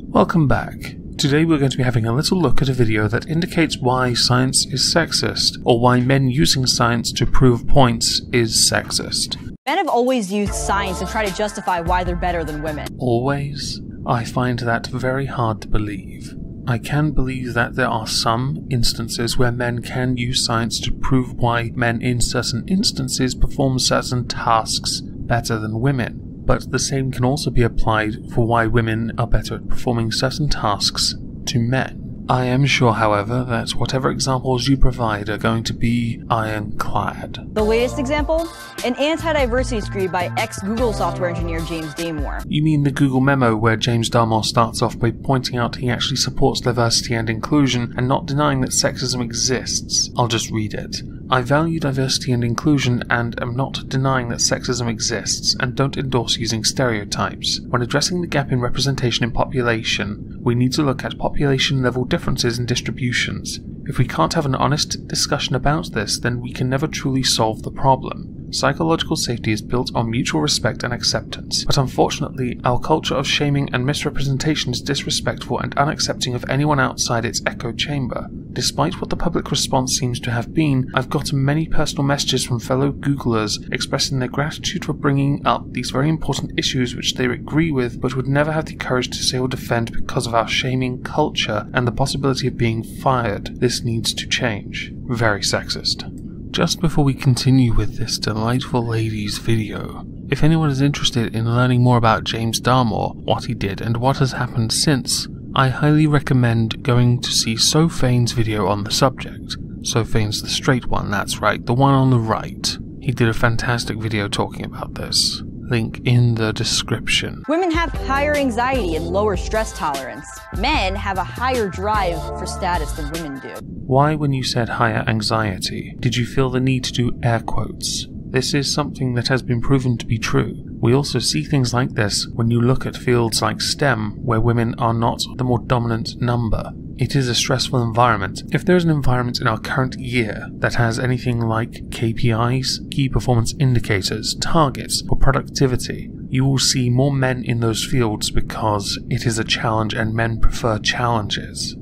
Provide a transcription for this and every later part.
Welcome back. Today we're going to be having a little look at a video that indicates why science is sexist, or why men using science to prove points is sexist. Men have always used science to try to justify why they're better than women. Always? I find that very hard to believe. I can believe that there are some instances where men can use science to prove why men in certain instances perform certain tasks better than women. But the same can also be applied for why women are better at performing certain tasks to men. I am sure, however, that whatever examples you provide are going to be ironclad. The latest example? An anti-diversity screed by ex-Google software engineer James Damore. You mean the Google memo where James Damore starts off by pointing out he actually supports diversity and inclusion and not denying that sexism exists? I'll just read it. I value diversity and inclusion and am not denying that sexism exists and don't endorse using stereotypes. When addressing the gap in representation in population, we need to look at population level differences in distributions. If we can't have an honest discussion about this, then we can never truly solve the problem. Psychological safety is built on mutual respect and acceptance, but unfortunately, our culture of shaming and misrepresentation is disrespectful and unaccepting of anyone outside its echo chamber. Despite what the public response seems to have been, I've gotten many personal messages from fellow Googlers expressing their gratitude for bringing up these very important issues which they agree with but would never have the courage to say or defend because of our shaming culture and the possibility of being fired. This needs to change. Very sexist. Just before we continue with this delightful lady's video, if anyone is interested in learning more about James Damore, what he did and what has happened since, I highly recommend going to see Sophane's video on the subject. Sophane's the straight one, that's right, the one on the right. He did a fantastic video talking about this. Link in the description. Women have higher anxiety and lower stress tolerance. Men have a higher drive for status than women do. Why, when you said higher anxiety, did you feel the need to do air quotes? This is something that has been proven to be true. We also see things like this when you look at fields like STEM, where women are not the more dominant number. It is a stressful environment. If there is an environment in our current year that has anything like KPIs, key performance indicators, targets, or productivity, you will see more men in those fields because it is a challenge and men prefer challenges.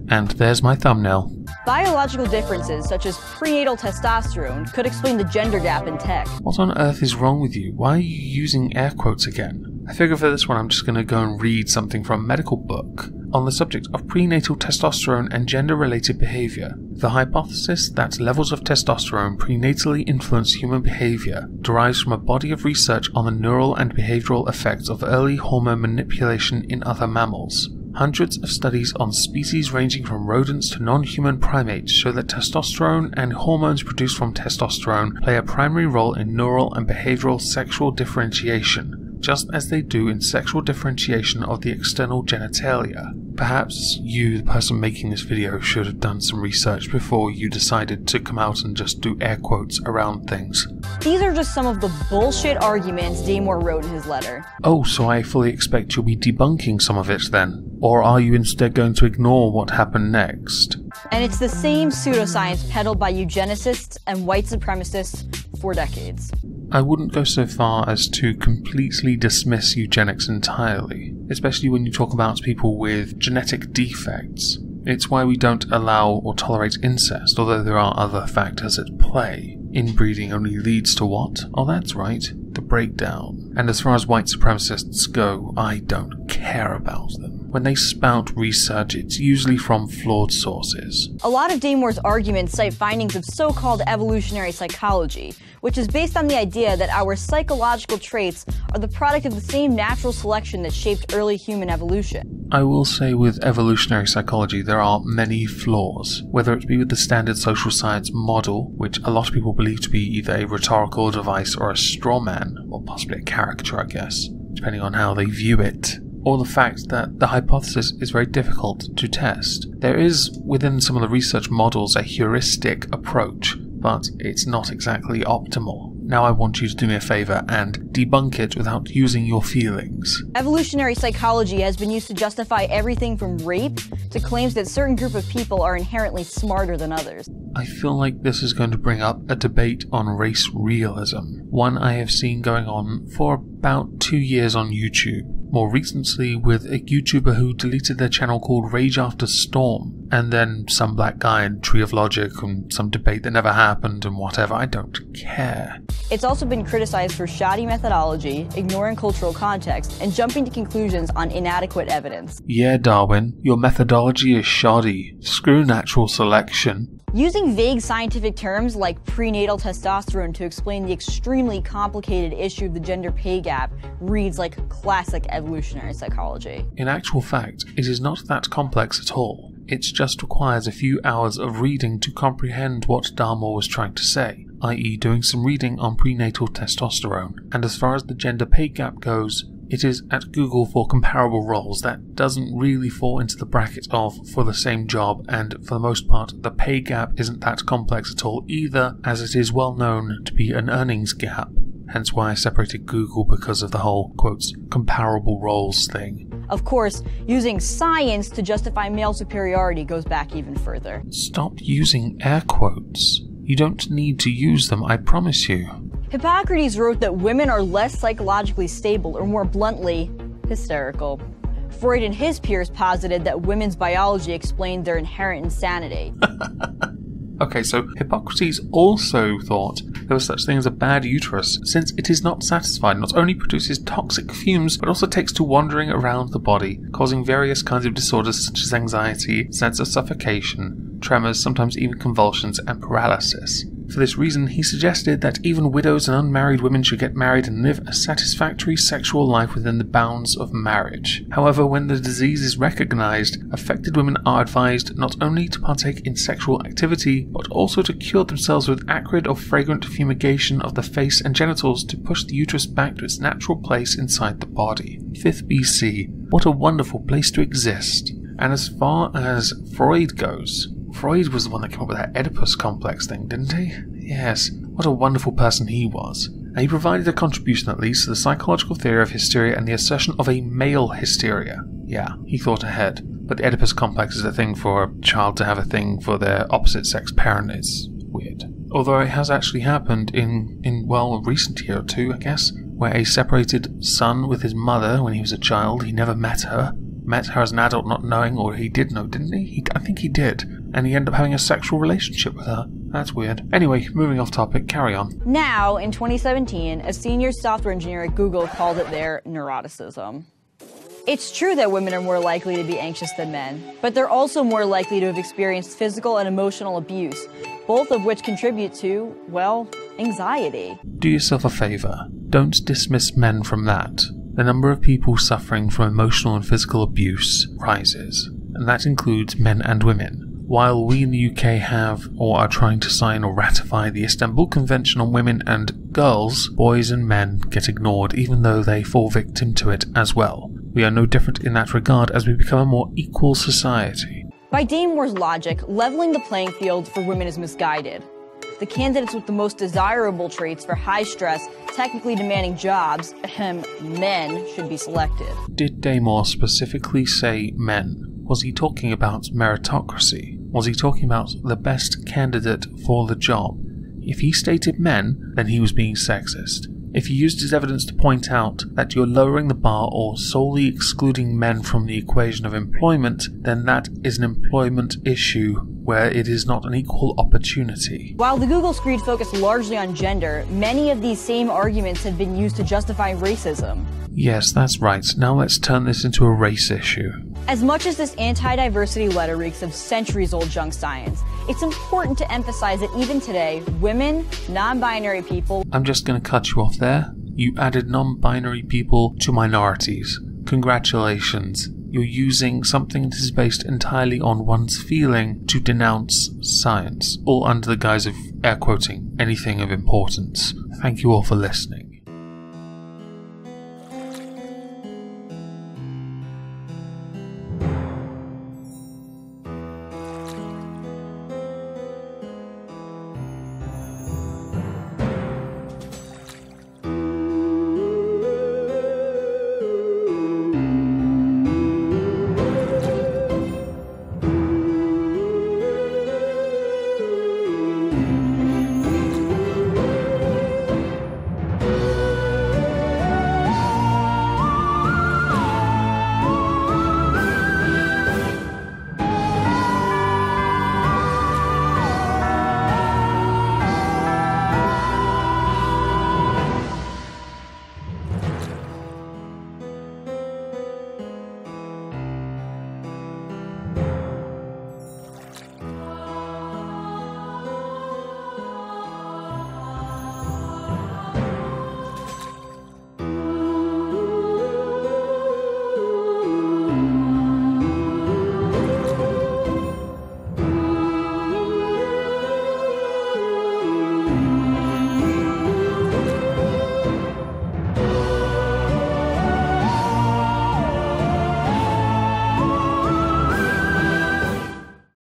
And there's my thumbnail. Biological differences such as prenatal testosterone could explain the gender gap in tech. What on earth is wrong with you? Why are you using air quotes again? I figure for this one I'm just going to go and read something from a medical book on the subject of prenatal testosterone and gender-related behavior. The hypothesis that levels of testosterone prenatally influence human behavior derives from a body of research on the neural and behavioral effects of early hormone manipulation in other mammals. Hundreds of studies on species ranging from rodents to non-human primates show that testosterone and hormones produced from testosterone play a primary role in neural and behavioral sexual differentiation, just as they do in sexual differentiation of the external genitalia. Perhaps you, the person making this video, should have done some research before you decided to come out and just do air quotes around things. These are just some of the bullshit arguments Damore wrote in his letter. Oh, so I fully expect you'll be debunking some of it then? Or are you instead going to ignore what happened next? And it's the same pseudoscience peddled by eugenicists and white supremacists for decades. I wouldn't go so far as to completely dismiss eugenics entirely, especially when you talk about people with genetic defects. It's why we don't allow or tolerate incest, although there are other factors at play. Inbreeding only leads to what? Oh, that's right, the breakdown. And as far as white supremacists go, I don't care about them. When they spout research, it's usually from flawed sources. A lot of Damore's arguments cite findings of so-called evolutionary psychology, which is based on the idea that our psychological traits are the product of the same natural selection that shaped early human evolution. I will say with evolutionary psychology there are many flaws, whether it be with the standard social science model, which a lot of people believe to be either a rhetorical device or a straw man, or possibly a caricature, I guess, depending on how they view it, or the fact that the hypothesis is very difficult to test. There is, within some of the research models, a heuristic approach, but it's not exactly optimal. Now I want you to do me a favor and debunk it without using your feelings. Evolutionary psychology has been used to justify everything from rape to claims that certain group of people are inherently smarter than others. I feel like this is going to bring up a debate on race realism, one I have seen going on for about 2 years on YouTube. more recently with a YouTuber who deleted their channel called Rage After Storm, and then some black guy in Tree of Logic and some debate that never happened and whatever. I don't care. It's also been criticized for shoddy methodology, ignoring cultural context, and jumping to conclusions on inadequate evidence. Yeah, Darwin, your methodology is shoddy. Screw natural selection. Using vague scientific terms like prenatal testosterone to explain the extremely complicated issue of the gender pay gap reads like classic evolutionary psychology. In actual fact, it is not that complex at all. It just requires a few hours of reading to comprehend what Darmo was trying to say, i.e. doing some reading on prenatal testosterone. And as far as the gender pay gap goes, it is at Google for comparable roles. That doesn't really fall into the bracket of for the same job, and for the most part the pay gap isn't that complex at all either, as it is well known to be an earnings gap. Hence why I separated Google, because of the whole, quotes, comparable roles thing. Of course, using science to justify male superiority goes back even further. Stop using air quotes. You don't need to use them, I promise you. Hippocrates wrote that women are less psychologically stable, or more bluntly, hysterical. Freud and his peers posited that women's biology explained their inherent insanity. Okay, so Hippocrates also thought there was such thing as a bad uterus, since it is not satisfied, not only produces toxic fumes, but also takes to wandering around the body, causing various kinds of disorders such as anxiety, sense of suffocation, tremors, sometimes even convulsions and paralysis. For this reason, he suggested that even widows and unmarried women should get married and live a satisfactory sexual life within the bounds of marriage. However, when the disease is recognized, affected women are advised not only to partake in sexual activity, but also to cure themselves with acrid or fragrant fumigation of the face and genitals to push the uterus back to its natural place inside the body. 5th BC. What a wonderful place to exist. And as far as Freud goes, Freud was the one that came up with that Oedipus complex thing, didn't he? Yes, what a wonderful person he was. And he provided a contribution at least to the psychological theory of hysteria and the assertion of a male hysteria. Yeah, he thought ahead. But the Oedipus complex is a thing for a child to have a thing for their opposite sex parent. It's weird. Although it has actually happened in well, a recent year or two, I guess, where a separated son with his mother when he was a child, he never met her as an adult not knowing, or he did know, didn't he? I think he did. And he ended up having a sexual relationship with her. That's weird. Anyway, moving off topic, carry on. Now, in 2017, a senior software engineer at Google called it their neuroticism. It's true that women are more likely to be anxious than men, but they're also more likely to have experienced physical and emotional abuse, both of which contribute to, well, anxiety. Do yourself a favor. Don't dismiss men from that. The number of people suffering from emotional and physical abuse rises, and that includes men and women. While we in the UK have, or are trying to sign or ratify the Istanbul Convention on Women and Girls, boys and men get ignored even though they fall victim to it as well. We are no different in that regard as we become a more equal society. By Dame Moore's logic, leveling the playing field for women is misguided. The candidates with the most desirable traits for high-stress, technically demanding jobs, men, should be selected. Did Dame Moore specifically say men? Was he talking about meritocracy? Was he talking about the best candidate for the job? If he stated men, then he was being sexist. If he used his evidence to point out that you're lowering the bar or solely excluding men from the equation of employment, then that is an employment issue where it is not an equal opportunity. While the Google screed focused largely on gender, many of these same arguments have been used to justify racism. Yes, that's right. Now let's turn this into a race issue. As much as this anti-diversity letter reeks of centuries-old junk science, it's important to emphasize that even today, women, non-binary people... I'm just going to cut you off there. You added non-binary people to minorities. Congratulations. You're using something that is based entirely on one's feeling to denounce science, all under the guise of air quoting anything of importance. Thank you all for listening.